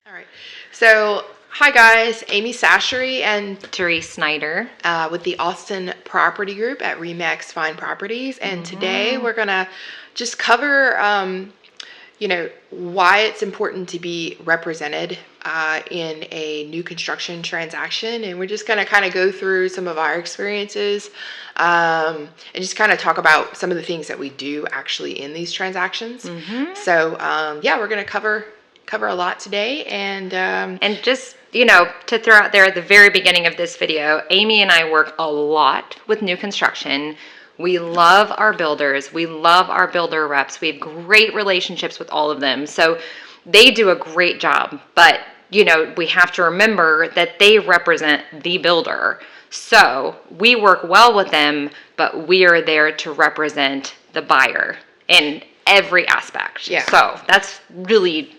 All right. So, hi guys, Amy Sashery and Therese Snyder. with the Austin Property Group at Remax Fine Properties. And today we're going to just cover, why it's important to be represented in a new construction transaction. And we're just going to kind of go through some of our experiences and just kind of talk about some of the things that we do actually in these transactions. So, we're going to cover a lot today, and just, to throw out there at the very beginning of this video, Amy and I work a lot with new construction. We love our builders. We love our builder reps. We have great relationships with all of them. So they do a great job, but we have to remember that they represent the builder. So we work well with them, but we are there to represent the buyer in every aspect. Yeah. So that's really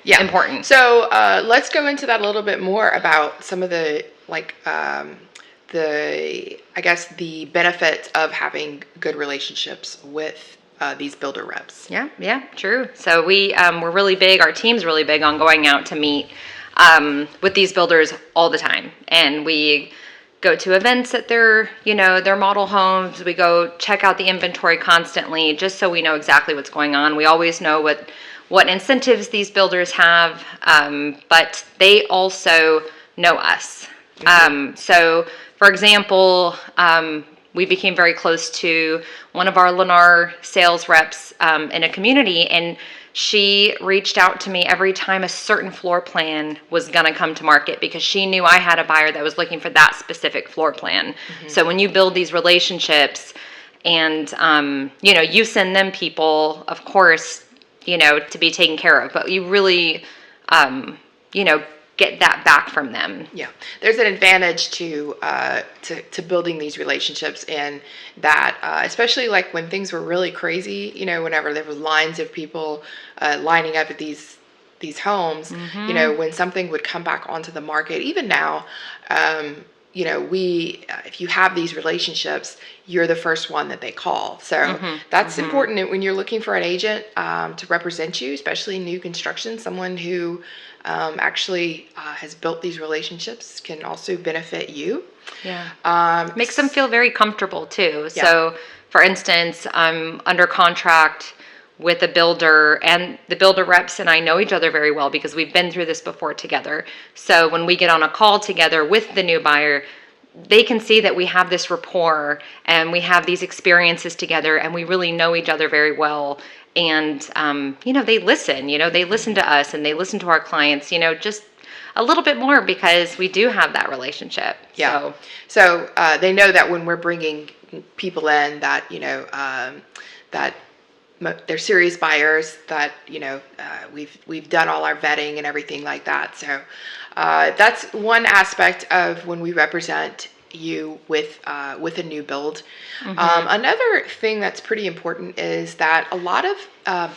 important. So let's go into that a little bit more about some of the the benefits of having good relationships with these builder reps. Yeah, true. So we're really big. Our team's really big on going out to meet with these builders all the time, and we go to events at their model homes. We go check out the inventory constantly, just so we know exactly what's going on. We always know what incentives these builders have, but they also know us. So, for example, we became very close to one of our Lennar sales reps in a community, and she reached out to me every time a certain floor plan was going to come to market because she knew I had a buyer that was looking for that specific floor plan. So when you build these relationships and, you send them people, of course, to be taken care of, but you really, get that back from them. Yeah, there's an advantage to building these relationships, and that especially like when things were really crazy, whenever there was lines of people lining up at these homes, when something would come back onto the market, even now, if you have these relationships, you're the first one that they call. So that's important when you're looking for an agent to represent you, especially in new construction. Someone who actually has built these relationships can also benefit you. Yeah. Makes them feel very comfortable too. Yeah. So, for instance, I'm under contract with a builder, and the builder reps and I know each other very well because we've been through this before together. So when we get on a call together with the new buyer, they can see that we have this rapport and we have these experiences together, and we really know each other very well. And, they listen to us, and they listen to our clients, just a little bit more because we do have that relationship. Yeah. So they know that when we're bringing people in that, that they're serious buyers, that we've done all our vetting and everything like that. So that's one aspect of when we represent you with a new build. Another thing that's pretty important is that a lot of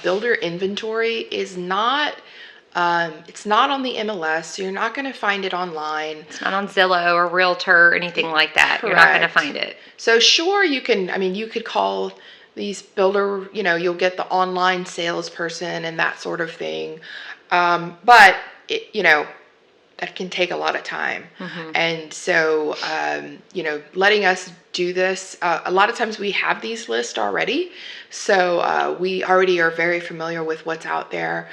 builder inventory is not it's not on the MLS, so you're not going to find it online. It's not on Zillow or Realtor or anything like that. Correct. You're not going to find it. So sure, you could call these builder, you'll get the online salesperson and that sort of thing. But that can take a lot of time. And so, letting us do this, a lot of times we have these lists already. So we already are very familiar with what's out there.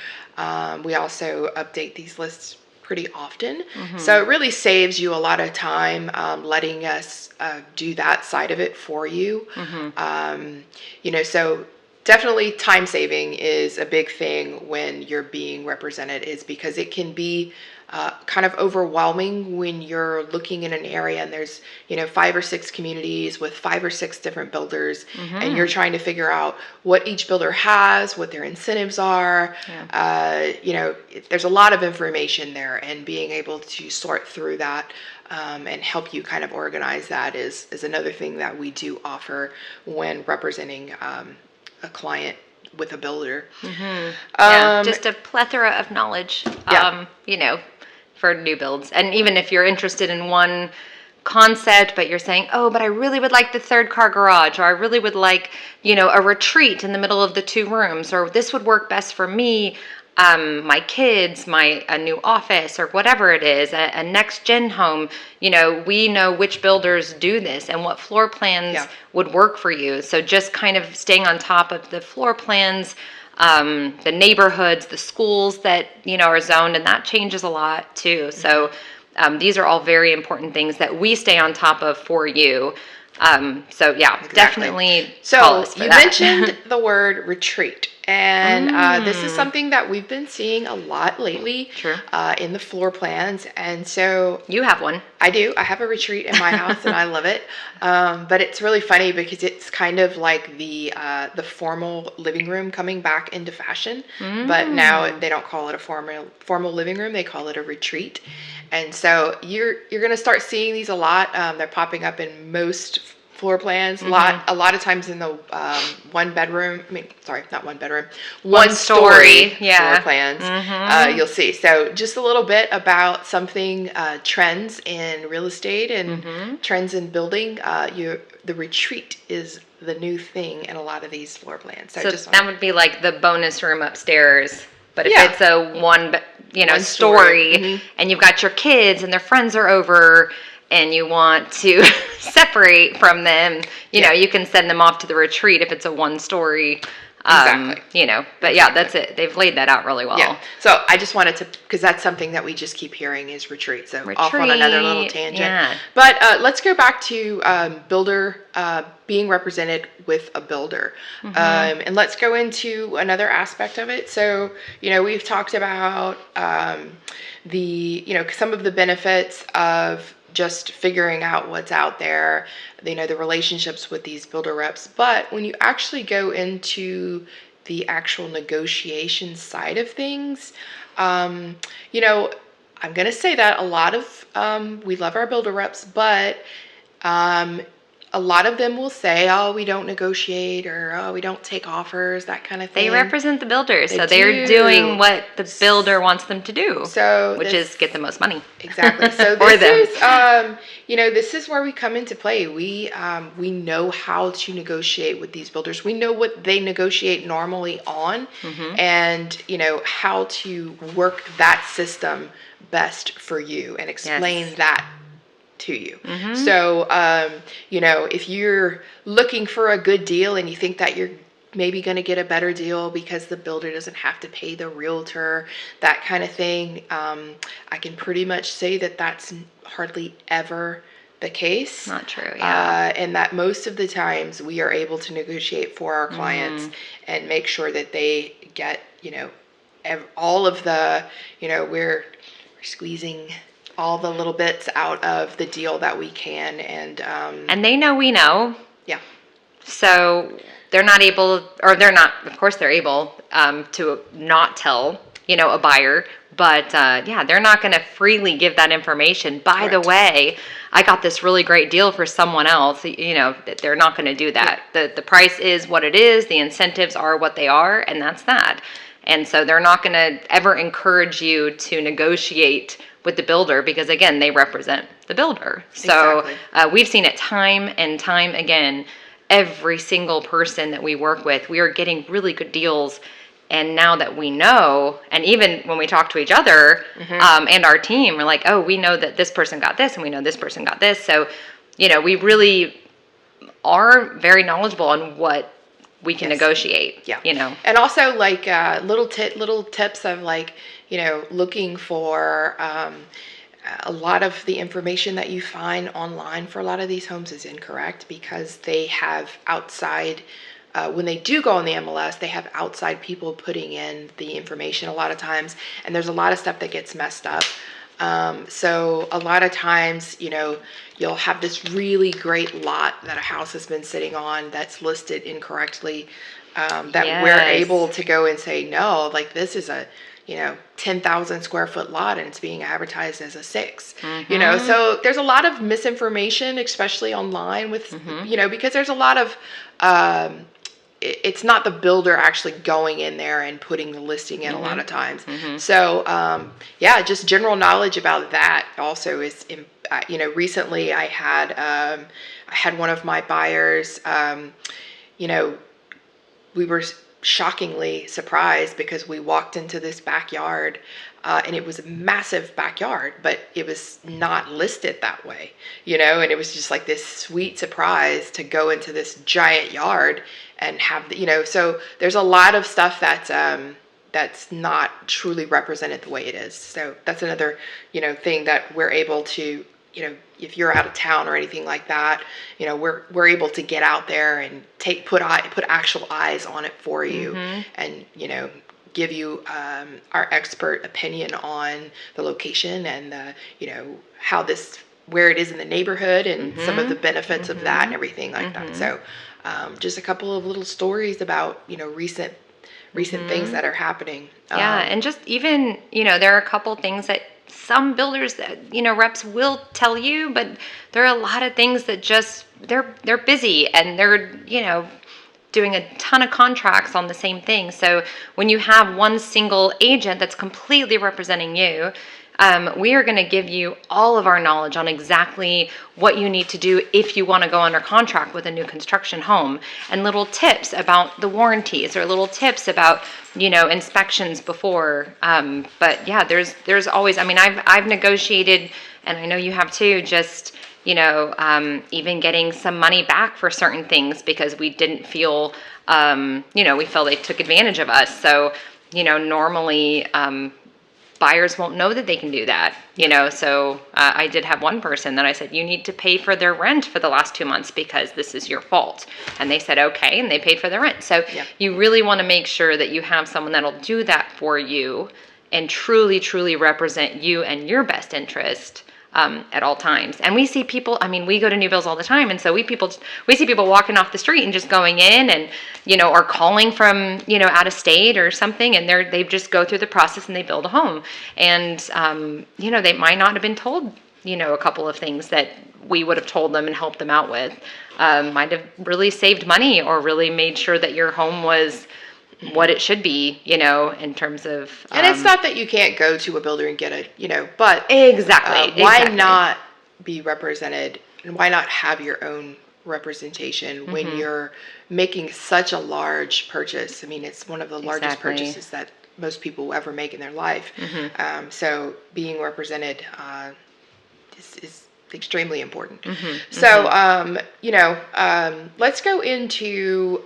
We also update these lists pretty often. So it really saves you a lot of time letting us do that side of it for you. So definitely time saving is a big thing when you're being represented, is because it can be kind of overwhelming when you're looking in an area and there's 5 or 6 communities with 5 or 6 different builders, and you're trying to figure out what each builder has, what their incentives are. There's a lot of information there, and being able to sort through that and help you kind of organize that is another thing that we do offer when representing a client with a builder. Just a plethora of knowledge, for new builds. And even if you're interested in one concept, but you're saying, oh, but I really would like the 3rd car garage, or I really would like, a retreat in the middle of the 2 rooms, or this would work best for me. my kids, a new office, or whatever it is, a next gen home. We know which builders do this and what floor plans Yeah. would work for you. So just kind of staying on top of the floor plans, the neighborhoods, the schools that are zoned, and that changes a lot too. So these are all very important things that we stay on top of for you. So yeah, Exactly. definitely call So us for you that. mentioned the word retreat, and this is something that we've been seeing a lot lately True. in the floor plans. And so You have one. I do. I have a retreat in my house, and I love it. But it's really funny because it's kind of like the formal living room coming back into fashion. But now they don't call it a formal living room; they call it a retreat. And so you're going to start seeing these a lot. They're popping up in most floor plans. A lot of times in the one bedroom. I mean, sorry, not one bedroom. One story yeah. floor plans. You'll see. So just a little bit about something trends in real estate and trends in building. The retreat is the new thing in a lot of these floor plans. So that would be like the bonus room upstairs. But if it's a one story, and you've got your kids and their friends are over and you want to separate from them, you know, you can send them off to the retreat if it's a one story. Exactly. But yeah, that's it. They've laid that out really well. Yeah. So I just wanted to, because that's something that we just keep hearing is retreat. So off on another little tangent. Yeah. But let's go back to builder being represented with a builder. And let's go into another aspect of it. So, we've talked about some of the benefits of just figuring out what's out there, the relationships with these builder reps. But when you actually go into the actual negotiation side of things, I'm going to say that a lot of, we love our builder reps, but a lot of them will say, oh, we don't negotiate, or oh, we don't take offers, that kind of thing. They represent the builders, so they're doing what the builder wants them to do, which is get the most money. Exactly. So this is, this is where we come into play. We know how to negotiate with these builders. We know what they negotiate normally on, and how to work that system best for you and explain that to you. So, if you're looking for a good deal and you think that you're maybe going to get a better deal because the builder doesn't have to pay the realtor, that kind of thing, I can pretty much say that that's hardly ever the case. Not true, yeah. And that most of the times we are able to negotiate for our clients and make sure that they get, all of the, we're squeezing all the little bits out of the deal that we can, and they know we know. Yeah. So they're not able, or they're not. Of course, they're able to not tell a buyer, but they're not going to freely give that information. By the way, I got this really great deal for someone else. They're not going to do that. The price is what it is. The incentives are what they are, and that's that. And so they're not going to ever encourage you to negotiate with the builder because, again, they represent the builder. So we've seen it time and time again. Every single person that we work with, we are getting really good deals. And now that we know, and even when we talk to each other and our team, we're like, oh, we know that this person got this and we know this person got this. So, we really are very knowledgeable on what we can negotiate. Yeah. And also like little tips of like, looking for a lot of the information that you find online for a lot of these homes is incorrect because they have outside, when they do go on the MLS, they have outside people putting in the information a lot of times, and there's a lot of stuff that gets messed up. So a lot of times, you'll have this really great lot that a house has been sitting on that's listed incorrectly, that we're able to go and say, no, like this is a, 10,000 square foot lot and it's being advertised as a 6, so there's a lot of misinformation, especially online with, because there's a lot of, it's not the builder actually going in there and putting the listing in a lot of times. So, just general knowledge about that also is, recently I had one of my buyers, shockingly surprised because we walked into this backyard, and it was a massive backyard, but it was not listed that way, and it was just like this sweet surprise to go into this giant yard and have so there's a lot of stuff that's not truly represented the way it is. So that's another, thing that we're able to, if you're out of town or anything like that, we're able to get out there and put actual eyes on it for you, and give you our expert opinion on the location and how where it is in the neighborhood and some of the benefits of that and everything like that. So just a couple of little stories about recent things that are happening. Yeah, and just even, there are a couple things that some builders that, reps will tell you, but there are a lot of things that just, they're busy and they're, doing a ton of contracts on the same thing. So when you have one single agent that's completely representing you, we are going to give you all of our knowledge on exactly what you need to do if you want to go under contract with a new construction home, and little tips about the warranties or little tips about inspections before. But yeah, there's always. I mean, I've negotiated, and I know you have too. Just even getting some money back for certain things because we didn't feel, we felt they took advantage of us. So normally. Buyers won't know that they can do that, So I did have one person that I said, you need to pay for their rent for the last 2 months because this is your fault. And they said, okay, and they paid for their rent. So you really want to make sure that you have someone that'll do that for you and truly, truly represent you and your best interest at all times. And we see people, we go to new builds all the time. And so we see people walking off the street and just going in and, or calling from, out of state or something. And they just go through the process and they build a home. And, they might not have been told, a couple of things that we would have told them and helped them out with. Might have really saved money or really made sure that your home was what it should be, in terms of... and it's not that you can't go to a builder and get it, but... Exactly. Why not be represented, and why not have your own representation when you're making such a large purchase? I mean, it's one of the largest purchases that most people will ever make in their life. So being represented is extremely important. So, let's go into...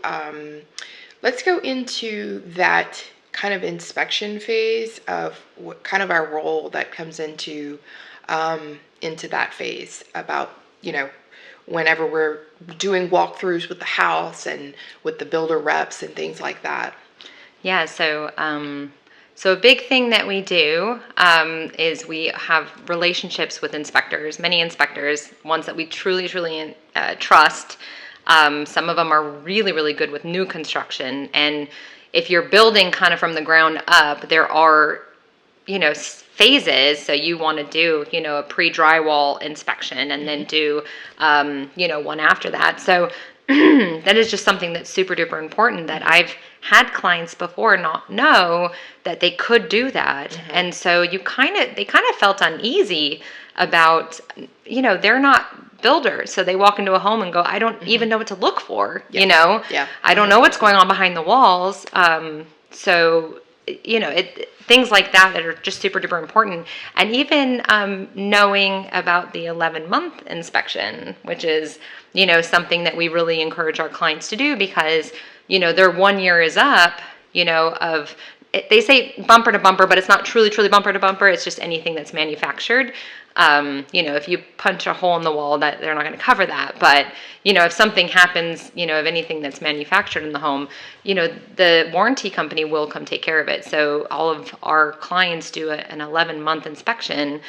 let's go into that kind of inspection phase of what kind of our role that comes into that phase about, whenever we're doing walkthroughs with the house and with the builder reps and things like that. Yeah, so a big thing that we do is we have relationships with inspectors, many inspectors, ones that we truly, truly trust. Some of them are really, really good with new construction. And if you're building kind of from the ground up, there are, phases. So you want to do, a pre-drywall inspection and then do, one after that. So that is just something that's super duper important that I've had clients before not know that they could do that. And so they kind of felt uneasy about, they're not builders. So they walk into a home and go, I don't even know what to look for, I don't know what's going on behind the walls. So, things like that are just super duper important. And even knowing about the 11-month inspection, which is, something that we really encourage our clients to do because, their 1 year is up, they say bumper to bumper, but it's not truly, truly bumper to bumper. It's just anything that's manufactured. If you punch a hole in the wall, that they're not going to cover that. But, if something happens, of anything that's manufactured in the home, the warranty company will come take care of it. So all of our clients do an 11-month inspection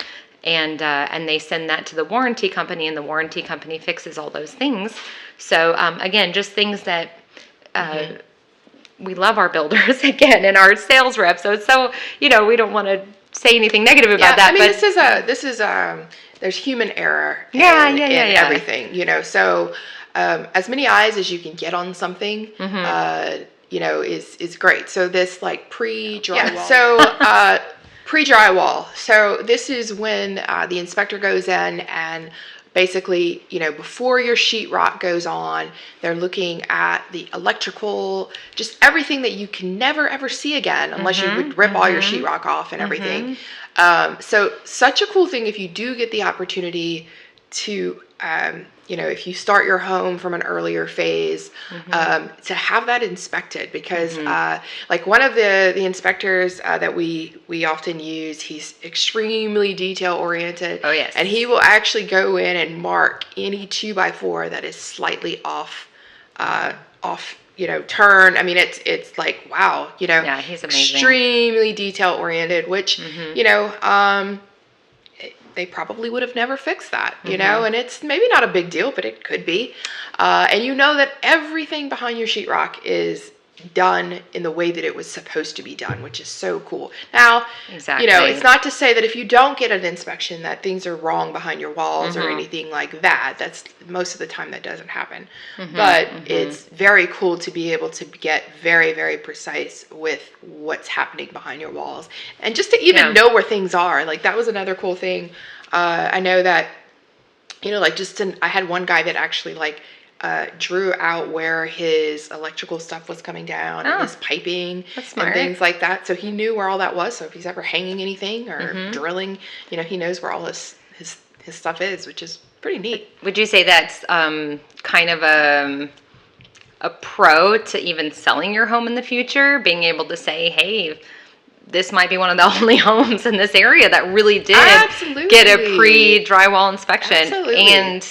and they send that to the warranty company and the warranty company fixes all those things. So, again, just things that, we love our builders again and our sales reps. So it's so, we don't want to say anything negative about that. I mean, but this is there's human error in everything, so as many eyes as you can get on something, is great. So this like pre-drywall. Pre-drywall. So this is when the inspector goes in and basically, before your sheetrock goes on, they're looking at the electrical, just everything that you can never ever see again unless you would rip all your sheetrock off and everything. So such a cool thing if you do get the opportunity to, if you start your home from an earlier phase, to have that inspected, because like one of the inspectors that we often use, he's extremely detail oriented. Oh, yes. And he will actually go in and mark any 2x4 that is slightly off, turn. I mean, it's like, wow, Yeah, he's amazing. extremely detail oriented, which, they probably would have never fixed that, and it's maybe not a big deal, but it could be. And that everything behind your sheetrock is done in the way that it was supposed to be done, which is so cool. Now, exactly. It's not to say that if you don't get an inspection that things are wrong behind your walls or anything like that. That's most of the time that doesn't happen. But it's very cool to be able to get very, very precise with what's happening behind your walls, and just to even know where things are. Like, that was another cool thing. I know that, I had one guy that actually drew out where his electrical stuff was coming down and his piping and things like that. So he knew where all that was. So if he's ever hanging anything or drilling, he knows where all his stuff is, which is pretty neat. Would you say that's kind of a pro to even selling your home in the future? Being able to say, hey, this might be one of the only homes in this area that really did get a pre-drywall inspection. Absolutely. And,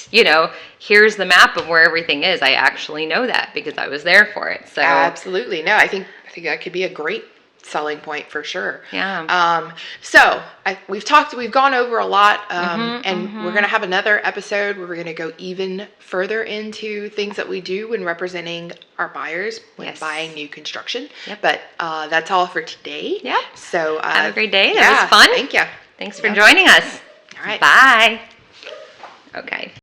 here's the map of where everything is. I actually know that because I was there for it. So absolutely. No, I think that could be a great selling point for sure. Yeah. So we've gone over a lot, and we're going to have another episode where we're going to go even further into things that we do when representing our buyers when buying new construction. Yep. But that's all for today. Yeah. So have a great day. That was fun. Thank you. Thanks for joining us. All right. Bye. Okay.